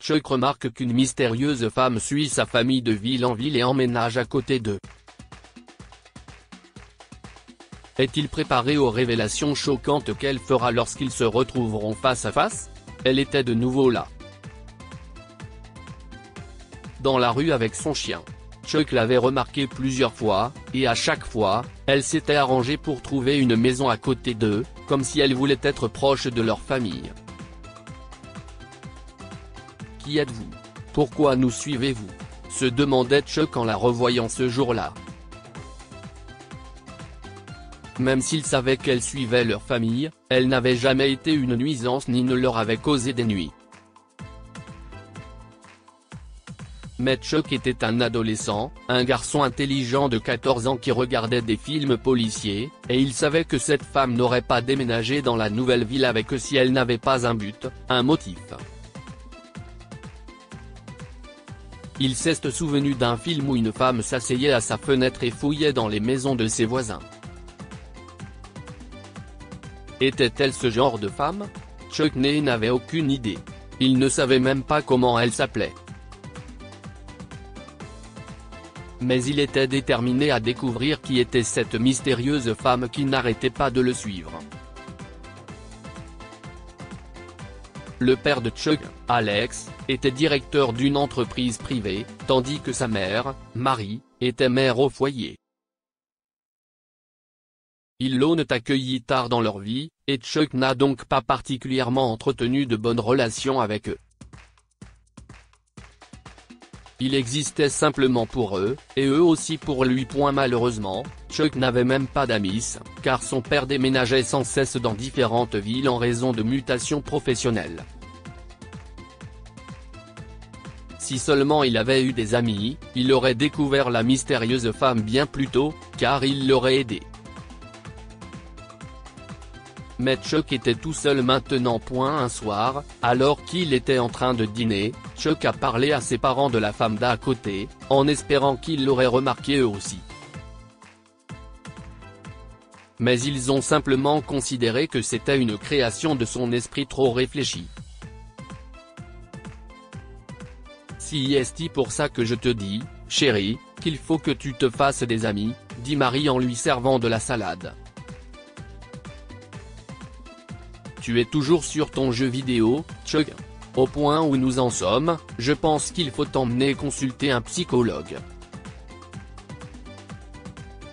Chuck remarque qu'une mystérieuse femme suit sa famille de ville en ville et emménage à côté d'eux. Est-il préparé aux révélations choquantes qu'elle fera lorsqu'ils se retrouveront face à face? Elle était de nouveau là, dans la rue avec son chien. Chuck l'avait remarqué plusieurs fois, et à chaque fois, elle s'était arrangée pour trouver une maison à côté d'eux, comme si elle voulait être proche de leur famille. Qui êtes-vous? Pourquoi nous suivez-vous? Se demandait Chuck en la revoyant ce jour-là. Même s'il savait qu'elle suivait leur famille, elle n'avait jamais été une nuisance ni ne leur avait causé des nuits. Mais Chuck était un adolescent, un garçon intelligent de 14 ans qui regardait des films policiers, et il savait que cette femme n'aurait pas déménagé dans la nouvelle ville avec eux si elle n'avait pas un but, un motif. Il s'est souvenu d'un film où une femme s'asseyait à sa fenêtre et fouillait dans les maisons de ses voisins. Était-elle ce genre de femme? Chuck n'avait aucune idée. Il ne savait même pas comment elle s'appelait. Mais il était déterminé à découvrir qui était cette mystérieuse femme qui n'arrêtait pas de le suivre. Le père de Chuck, Alex, était directeur d'une entreprise privée, tandis que sa mère, Mary, était mère au foyer. Ils l'ont accueilli tard dans leur vie, et Chuck n'a donc pas particulièrement entretenu de bonnes relations avec eux. Il existait simplement pour eux, et eux aussi pour lui. Malheureusement, Chuck n'avait même pas d'amis, car son père déménageait sans cesse dans différentes villes en raison de mutations professionnelles. Si seulement il avait eu des amis, il aurait découvert la mystérieuse femme bien plus tôt, car il l'aurait aidé. Mais Chuck était tout seul maintenant. Un soir, alors qu'il était en train de dîner, Chuck a parlé à ses parents de la femme d'à côté, en espérant qu'ils l'auraient remarqué eux aussi. Mais ils ont simplement considéré que c'était une création de son esprit trop réfléchi. C'est pour ça que je te dis, chérie, qu'il faut que tu te fasses des amis, dit Mary en lui servant de la salade. Tu es toujours sur ton jeu vidéo, Chuck? Au point où nous en sommes, je pense qu'il faut t'emmener consulter un psychologue.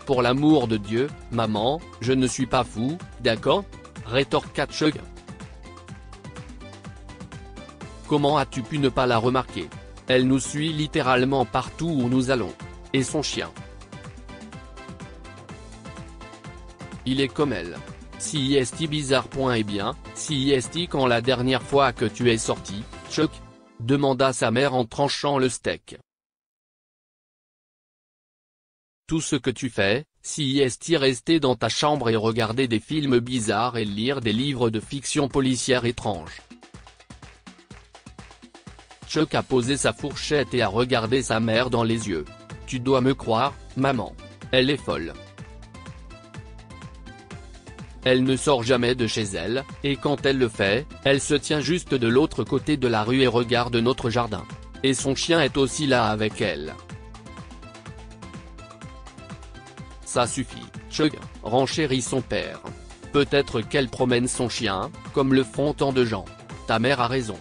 Pour l'amour de Dieu, maman, je ne suis pas fou, d'accord? Rétorqua Chuck. Comment as-tu pu ne pas la remarquer? Elle nous suit littéralement partout où nous allons. Et son chien. Il est comme elle. C'est bizarre. Eh bien, c'est quand la dernière fois que tu es sorti, Chuck? Demanda sa mère en tranchant le steak. Tout ce que tu fais, c'est rester dans ta chambre et regarder des films bizarres et lire des livres de fiction policière étranges. Chuck a posé sa fourchette et a regardé sa mère dans les yeux. Tu dois me croire, maman. Elle est folle. Elle ne sort jamais de chez elle, et quand elle le fait, elle se tient juste de l'autre côté de la rue et regarde notre jardin. Et son chien est aussi là avec elle. Ça suffit, Chuck, renchérit son père. Peut-être qu'elle promène son chien, comme le font tant de gens. Ta mère a raison.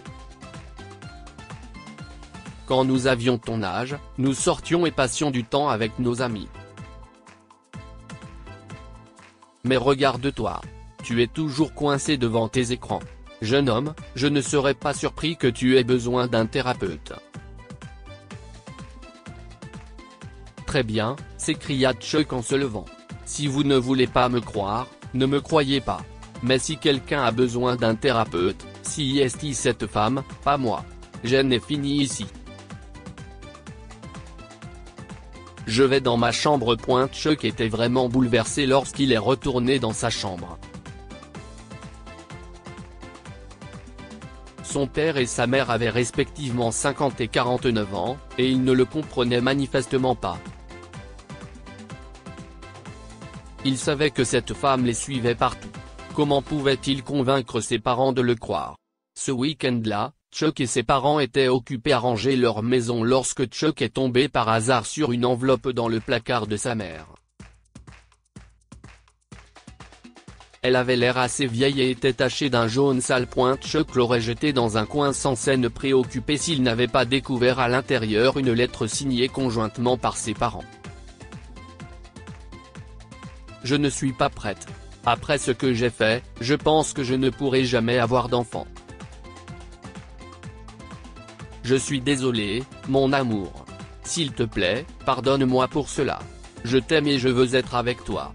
Quand nous avions ton âge, nous sortions et passions du temps avec nos amis. Mais regarde-toi. Tu es toujours coincé devant tes écrans. Jeune homme, je ne serais pas surpris que tu aies besoin d'un thérapeute. Très bien, s'écria Chuck en se levant. Si vous ne voulez pas me croire, ne me croyez pas. Mais si quelqu'un a besoin d'un thérapeute, c'est cette femme, pas moi. J'en ai fini ici. Je vais dans ma chambre. Chuck était vraiment bouleversé lorsqu'il est retourné dans sa chambre. Son père et sa mère avaient respectivement 50 et 49 ans, et ils ne le comprenaient manifestement pas. Il savait que cette femme les suivait partout. Comment pouvait-il convaincre ses parents de le croire? Ce week-end-là, Chuck et ses parents étaient occupés à ranger leur maison lorsque Chuck est tombé par hasard sur une enveloppe dans le placard de sa mère. Elle avait l'air assez vieille et était tachée d'un jaune sale. Chuck l'aurait jetée dans un coin sans scène préoccupé s'il n'avait pas découvert à l'intérieur une lettre signée conjointement par ses parents. Je ne suis pas prête. Après ce que j'ai fait, je pense que je ne pourrai jamais avoir d'enfant. Je suis désolé, mon amour. S'il te plaît, pardonne-moi pour cela. Je t'aime et je veux être avec toi.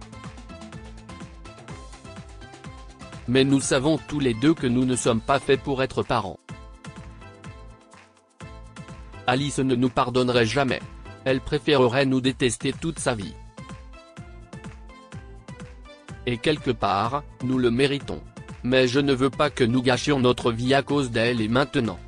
Mais nous savons tous les deux que nous ne sommes pas faits pour être parents. Alice ne nous pardonnerait jamais. Elle préférerait nous détester toute sa vie. Et quelque part, nous le méritons. Mais je ne veux pas que nous gâchions notre vie à cause d'elle et maintenant.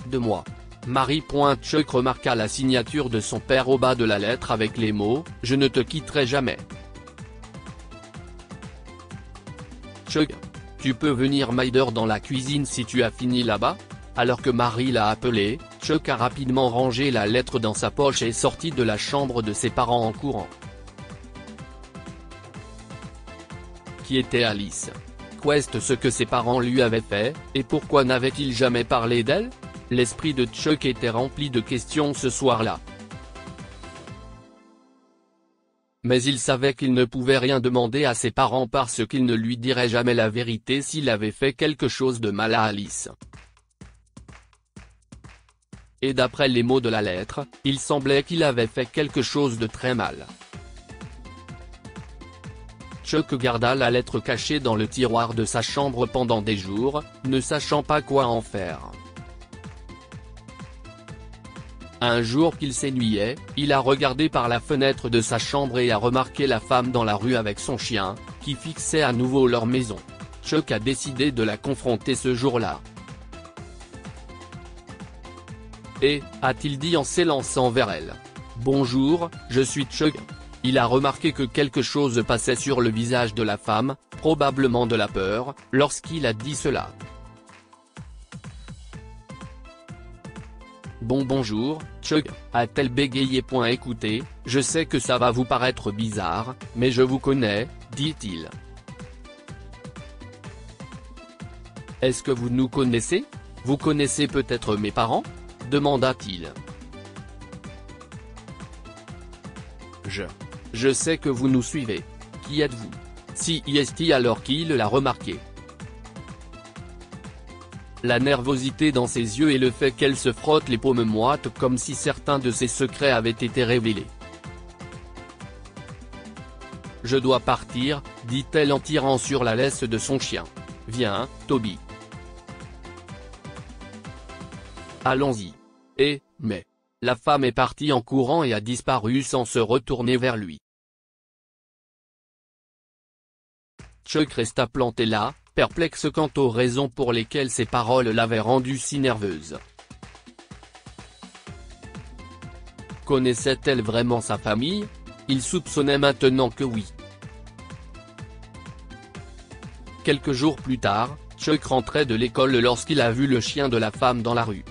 De moi. Marie. Chuck remarqua la signature de son père au bas de la lettre avec les mots « Je ne te quitterai jamais ». Chuck, tu peux venir m'aider dans la cuisine si tu as fini là-bas? Alors que Marie l'a appelé, Chuck a rapidement rangé la lettre dans sa poche et sorti de la chambre de ses parents en courant. Qui était Alice? Qu'est-ce ce que ses parents lui avaient fait, et pourquoi n'avait-il jamais parlé d'elle? L'esprit de Chuck était rempli de questions ce soir-là. Mais il savait qu'il ne pouvait rien demander à ses parents parce qu'ils ne lui diraient jamais la vérité s'il avait fait quelque chose de mal à Alice. Et d'après les mots de la lettre, il semblait qu'il avait fait quelque chose de très mal. Chuck garda la lettre cachée dans le tiroir de sa chambre pendant des jours, ne sachant pas quoi en faire. Un jour qu'il s'ennuyait, il a regardé par la fenêtre de sa chambre et a remarqué la femme dans la rue avec son chien, qui fixait à nouveau leur maison. Chuck a décidé de la confronter ce jour-là. Et, a-t-il dit en s'élançant vers elle. Bonjour, je suis Chuck. Il a remarqué que quelque chose passait sur le visage de la femme, probablement de la peur, lorsqu'il a dit cela. Bonjour, Chuck, a-t-elle bégayé. Écoutez, je sais que ça va vous paraître bizarre, mais je vous connais, dit-il. Est-ce que vous nous connaissez? Vous connaissez peut-être mes parents? Demanda-t-il. Je sais que vous nous suivez. Qui êtes-vous? Si est alors qu'il l'a remarqué. La nervosité dans ses yeux et le fait qu'elle se frotte les paumes moites comme si certains de ses secrets avaient été révélés. Je dois partir, dit-elle en tirant sur la laisse de son chien. Viens, Toby. Allons-y. Mais. La femme est partie en courant et a disparu sans se retourner vers lui. Chuck resta planté là, perplexe quant aux raisons pour lesquelles ces paroles l'avaient rendue si nerveuse. Connaissait-elle vraiment sa famille? Il soupçonnait maintenant que oui. Quelques jours plus tard, Chuck rentrait de l'école lorsqu'il a vu le chien de la femme dans la rue.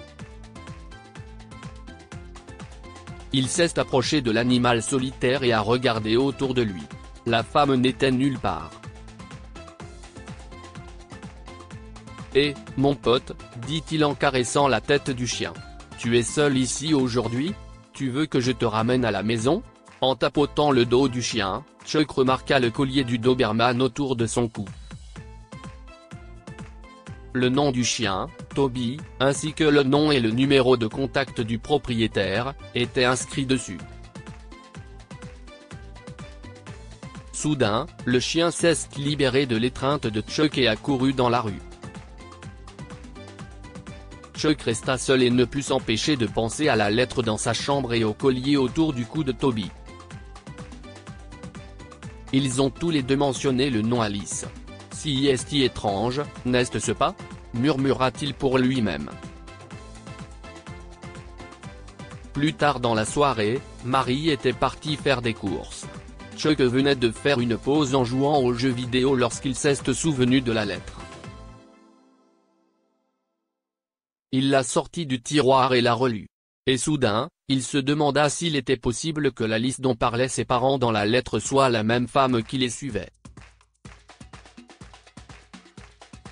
Il s'est approché de l'animal solitaire et a regardé autour de lui. La femme n'était nulle part. Mon pote, dit-il en caressant la tête du chien. Tu es seul ici aujourd'hui? Tu veux que je te ramène à la maison? En tapotant le dos du chien, Chuck remarqua le collier du Doberman autour de son cou. Le nom du chien, Toby, ainsi que le nom et le numéro de contact du propriétaire, étaient inscrits dessus. Soudain, le chien s'est libéré de l'étreinte de Chuck et a couru dans la rue. Chuck resta seul et ne put s'empêcher de penser à la lettre dans sa chambre et au collier autour du cou de Toby. Ils ont tous les deux mentionné le nom Alice. Si est étrange, n'est-ce pas? Murmura-t-il pour lui-même. Plus tard dans la soirée, Marie était partie faire des courses. Chuck venait de faire une pause en jouant aux jeux vidéo lorsqu'il s'est souvenu de la lettre. Il l'a sortie du tiroir et l'a relue. Et soudain, il se demanda s'il était possible que la liste dont parlaient ses parents dans la lettre soit la même femme qui les suivait.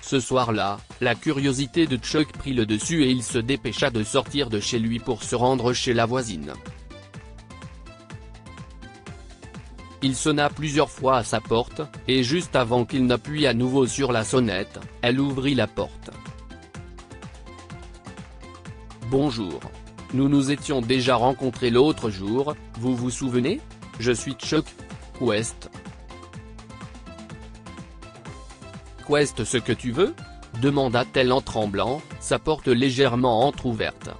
Ce soir-là, la curiosité de Chuck prit le dessus et il se dépêcha de sortir de chez lui pour se rendre chez la voisine. Il sonna plusieurs fois à sa porte, et juste avant qu'il n'appuie à nouveau sur la sonnette, elle ouvrit la porte. « Bonjour. Nous nous étions déjà rencontrés l'autre jour, vous vous souvenez? Je suis Chuck Quest. » « Quest, ce que tu veux ?» demanda-t-elle en tremblant, sa porte légèrement entr'ouverte.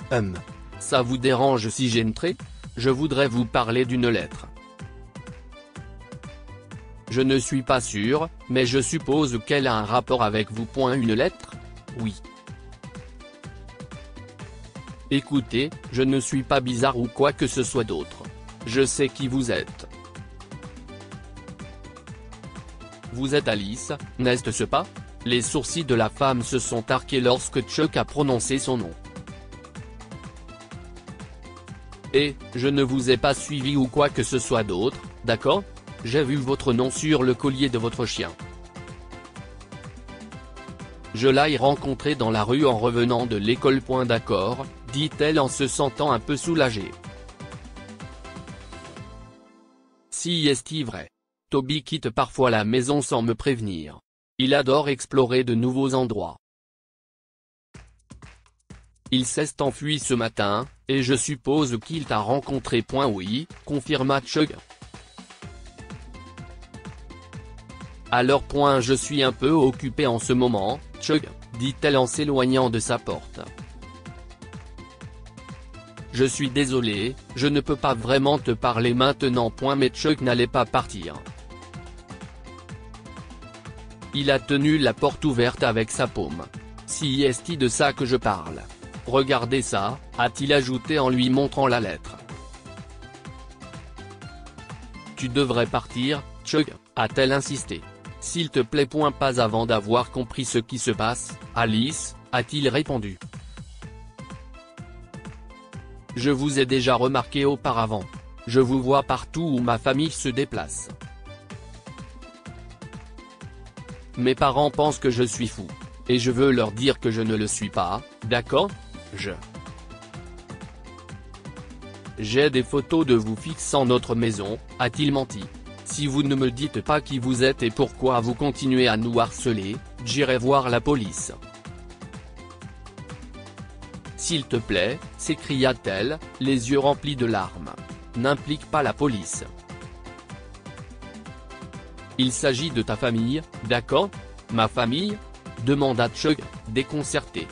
« Ça vous dérange si j'entrais? Je voudrais vous parler d'une lettre. » « Je ne suis pas sûr, mais je suppose qu'elle a un rapport avec vous. Une lettre? Oui. » « Écoutez, je ne suis pas bizarre ou quoi que ce soit d'autre. Je sais qui vous êtes. Vous êtes Alice, n'est-ce pas? » Les sourcils de la femme se sont arqués lorsque Chuck a prononcé son nom. « Et, je ne vous ai pas suivi ou quoi que ce soit d'autre, d'accord? J'ai vu votre nom sur le collier de votre chien. Je l'ai rencontré dans la rue en revenant de l'école. D'accord, dit-elle en se sentant un peu soulagée. Si est-il vrai? Toby quitte parfois la maison sans me prévenir. Il adore explorer de nouveaux endroits. Il s'est enfui ce matin, et je suppose qu'il t'a rencontré. Oui, confirma Chuck. Alors. Je suis un peu occupé en ce moment, Chuck, dit-elle en s'éloignant de sa porte. Je suis désolé, je ne peux pas vraiment te parler maintenant. Mais Chuck n'allait pas partir. Il a tenu la porte ouverte avec sa paume. Si est-il de ça que je parle? Regardez ça, a-t-il ajouté en lui montrant la lettre. Tu devrais partir, Chuck, a-t-elle insisté. S'il te plaît. Pas avant d'avoir compris ce qui se passe, Alice, a-t-il répondu. Je vous ai déjà remarqué auparavant. Je vous vois partout où ma famille se déplace. Mes parents pensent que je suis fou. Et je veux leur dire que je ne le suis pas, d'accord? J'ai des photos de vous fixant notre maison, a-t-il menti. Si vous ne me dites pas qui vous êtes et pourquoi vous continuez à nous harceler, j'irai voir la police. S'il te plaît, s'écria-t-elle, les yeux remplis de larmes. N'implique pas la police. Il s'agit de ta famille, d'accord? Ma famille? Demanda Chuck, déconcerté.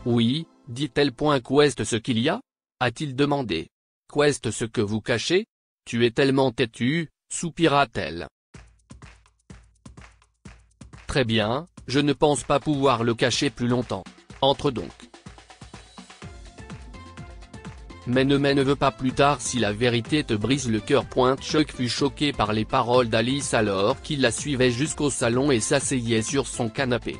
Oui, dit-elle. Quest, ce qu'il y a? A-t-il demandé. Quest, ce que vous cachez? Tu es tellement têtu, soupira-t-elle. Très bien, je ne pense pas pouvoir le cacher plus longtemps. Entre donc. Mais ne veux pas plus tard si la vérité te brise le cœur. Chuck fut choqué par les paroles d'Alice alors qu'il la suivait jusqu'au salon et s'asseyait sur son canapé.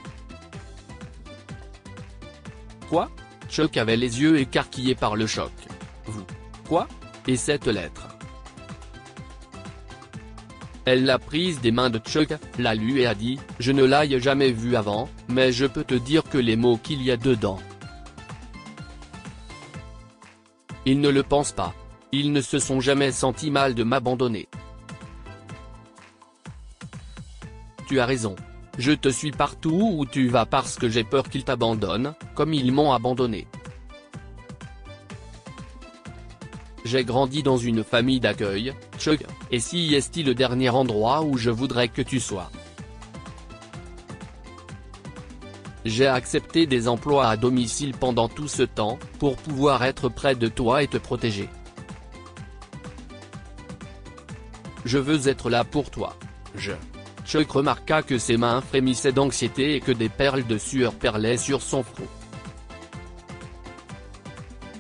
Quoi? Chuck avait les yeux écarquillés par le choc. Vous? Quoi? Et cette lettre? Elle l'a prise des mains de Chuck, l'a lue et a dit, je ne l'ai jamais vue avant, mais je peux te dire que les mots qu'il y a dedans. Ils ne le pensent pas. Ils ne se sont jamais sentis mal de m'abandonner. Tu as raison. Je te suis partout où tu vas parce que j'ai peur qu'ils t'abandonnent, comme ils m'ont abandonné. J'ai grandi dans une famille d'accueil, Chuck, et si est-il le dernier endroit où je voudrais que tu sois. J'ai accepté des emplois à domicile pendant tout ce temps, pour pouvoir être près de toi et te protéger. Je veux être là pour toi. Chuck remarqua que ses mains frémissaient d'anxiété et que des perles de sueur perlaient sur son front.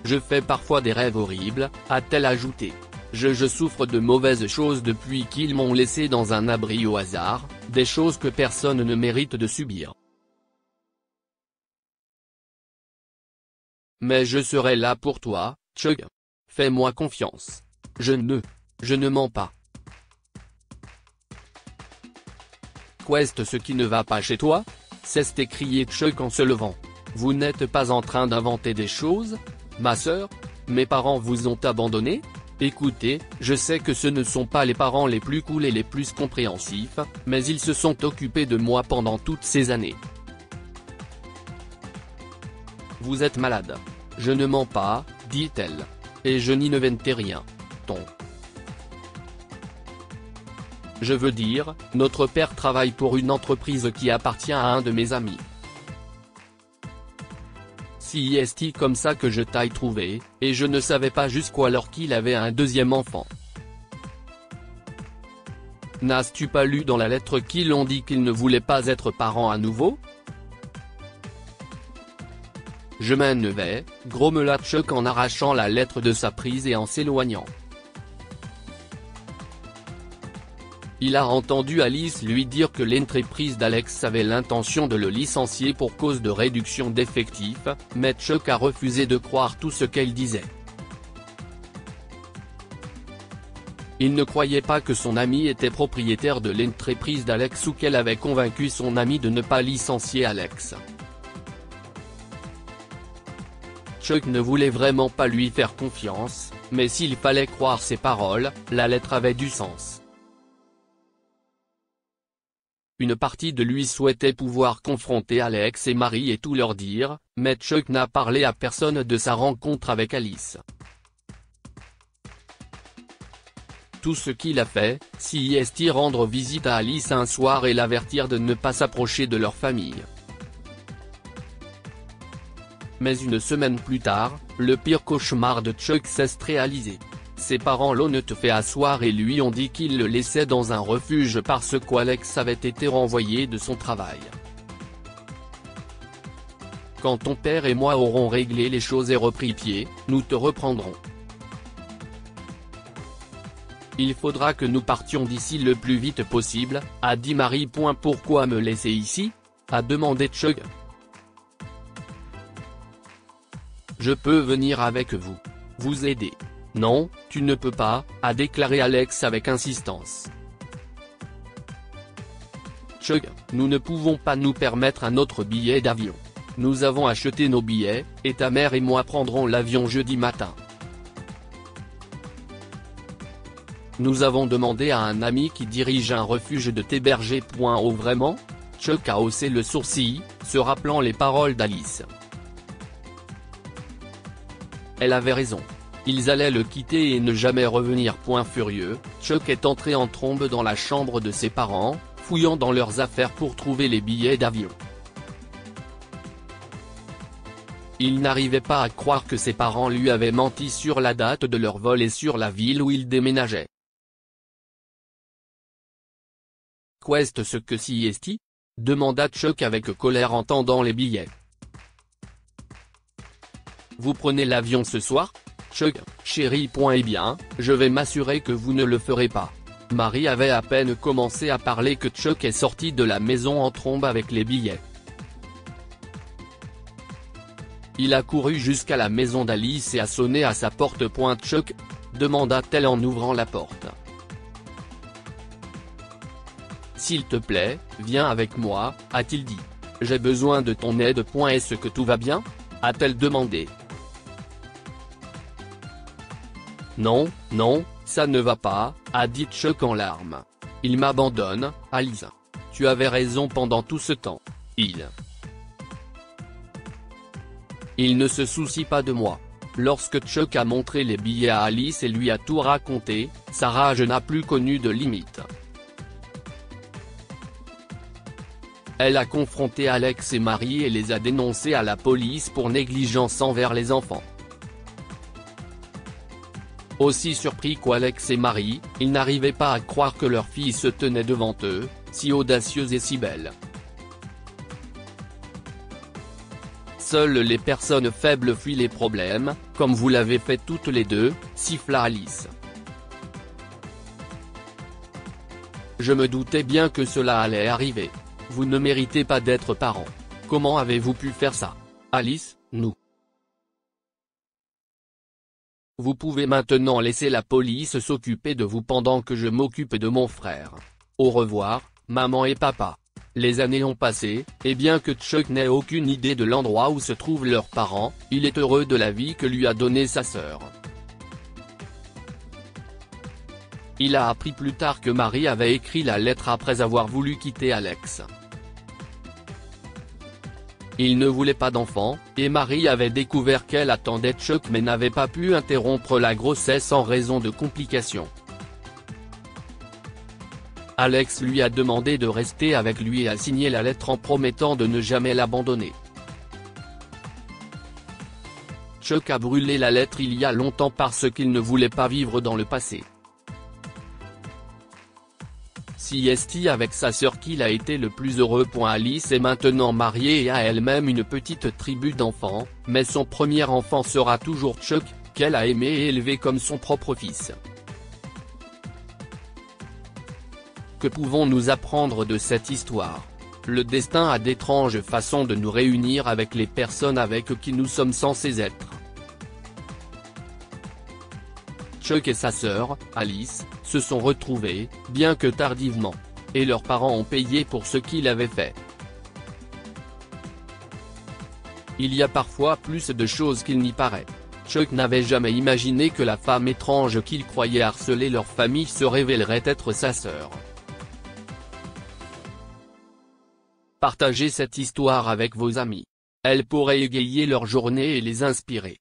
Je fais parfois des rêves horribles, a-t-elle ajouté. Je souffre de mauvaises choses depuis qu'ils m'ont laissé dans un abri au hasard, des choses que personne ne mérite de subir. Mais je serai là pour toi, Chuck. Fais-moi confiance. Je ne mens pas. Qu'est-ce ce qui ne va pas chez toi? S'est écrié Chuck en se levant. Vous n'êtes pas en train d'inventer des choses? Ma sœur? Mes parents vous ont abandonné? Écoutez, je sais que ce ne sont pas les parents les plus cool et les plus compréhensifs, mais ils se sont occupés de moi pendant toutes ces années. Vous êtes malade. Je ne mens pas, dit-elle. Et je n'y n'inventais rien. Je veux dire, notre père travaille pour une entreprise qui appartient à un de mes amis. Si est comme ça que je t'aille trouvé, et je ne savais pas jusqu'alors qu'il avait un deuxième enfant. N'as-tu pas lu dans la lettre qu'ils ont dit qu'ils ne voulaient pas être parents à nouveau? Je m'en vais, grommela Chuck en arrachant la lettre de sa prise et en s'éloignant. Il a entendu Alice lui dire que l'entreprise d'Alex avait l'intention de le licencier pour cause de réduction d'effectifs, mais Chuck a refusé de croire tout ce qu'elle disait. Il ne croyait pas que son ami était propriétaire de l'entreprise d'Alex ou qu'elle avait convaincu son ami de ne pas licencier Alex. Chuck ne voulait vraiment pas lui faire confiance, mais s'il fallait croire ses paroles, la lettre avait du sens. Une partie de lui souhaitait pouvoir confronter Alex et Marie et tout leur dire, mais Chuck n'a parlé à personne de sa rencontre avec Alice. Tout ce qu'il a fait, c'est rendre visite à Alice un soir et l'avertir de ne pas s'approcher de leur famille. Mais une semaine plus tard, le pire cauchemar de Chuck s'est réalisé. Ses parents l'ont fait asseoir et lui ont dit qu'ils le laissaient dans un refuge parce qu'Alex avait été renvoyé de son travail. Quand ton père et moi aurons réglé les choses et repris pied, nous te reprendrons. Il faudra que nous partions d'ici le plus vite possible, a dit Marie. Pourquoi me laisser ici? A demandé Chuck. Je peux venir avec vous. Vous aider. Non, tu ne peux pas, a déclaré Alex avec insistance. Chuck, nous ne pouvons pas nous permettre un autre billet d'avion. Nous avons acheté nos billets, et ta mère et moi prendrons l'avion jeudi matin. Nous avons demandé à un ami qui dirige un refuge de t'héberger. Oh vraiment? Chuck a haussé le sourcil, se rappelant les paroles d'Alice. Elle avait raison. Ils allaient le quitter et ne jamais revenir. Furieux, Chuck est entré en trombe dans la chambre de ses parents, fouillant dans leurs affaires pour trouver les billets d'avion. Il n'arrivait pas à croire que ses parents lui avaient menti sur la date de leur vol et sur la ville où ils déménageaient. Qu'est-ce ce que c'est? Demanda Chuck avec colère en tendant les billets. Vous prenez l'avion ce soir? Chuck, chérie. Eh bien, je vais m'assurer que vous ne le ferez pas. Marie avait à peine commencé à parler que Chuck est sorti de la maison en trombe avec les billets. Il a couru jusqu'à la maison d'Alice et a sonné à sa porte. Chuck, demanda-t-elle en ouvrant la porte. S'il te plaît, viens avec moi, a-t-il dit. J'ai besoin de ton aide. Est-ce que tout va bien? A-t-elle demandé. Non, non, ça ne va pas, a dit Chuck en larmes. Il m'abandonne, Alice. Tu avais raison pendant tout ce temps. Il ne se soucie pas de moi. Lorsque Chuck a montré les billets à Alice et lui a tout raconté, sa rage n'a plus connu de limite. Elle a confronté Alex et Marie et les a dénoncés à la police pour négligence envers les enfants. Aussi surpris qu'Alex et Marie, ils n'arrivaient pas à croire que leur fille se tenait devant eux, si audacieuse et si belle. Seules les personnes faibles fuient les problèmes, comme vous l'avez fait toutes les deux, siffla Alice. Je me doutais bien que cela allait arriver. Vous ne méritez pas d'être parent. Comment avez-vous pu faire ça? Alice, nous. Vous pouvez maintenant laisser la police s'occuper de vous pendant que je m'occupe de mon frère. Au revoir, maman et papa. Les années ont passé, et bien que Chuck n'ait aucune idée de l'endroit où se trouvent leurs parents, il est heureux de la vie que lui a donnée sa sœur. Il a appris plus tard que Marie avait écrit la lettre après avoir voulu quitter Alex. Il ne voulait pas d'enfant, et Marie avait découvert qu'elle attendait Chuck mais n'avait pas pu interrompre la grossesse en raison de complications. Alex lui a demandé de rester avec lui et a signé la lettre en promettant de ne jamais l'abandonner. Chuck a brûlé la lettre il y a longtemps parce qu'il ne voulait pas vivre dans le passé. C'est avec sa sœur qu'il a été le plus heureux. Alice est maintenant mariée et a elle-même une petite tribu d'enfants, mais son premier enfant sera toujours Chuck, qu'elle a aimé et élevé comme son propre fils. Que pouvons-nous apprendre de cette histoire? Le destin a d'étranges façons de nous réunir avec les personnes avec qui nous sommes censés être. Chuck et sa sœur, Alice, se sont retrouvés, bien que tardivement. Et leurs parents ont payé pour ce qu'ils avaient fait. Il y a parfois plus de choses qu'il n'y paraît. Chuck n'avait jamais imaginé que la femme étrange qu'il croyait harceler leur famille se révélerait être sa sœur. Partagez cette histoire avec vos amis. Elle pourrait égayer leur journée et les inspirer.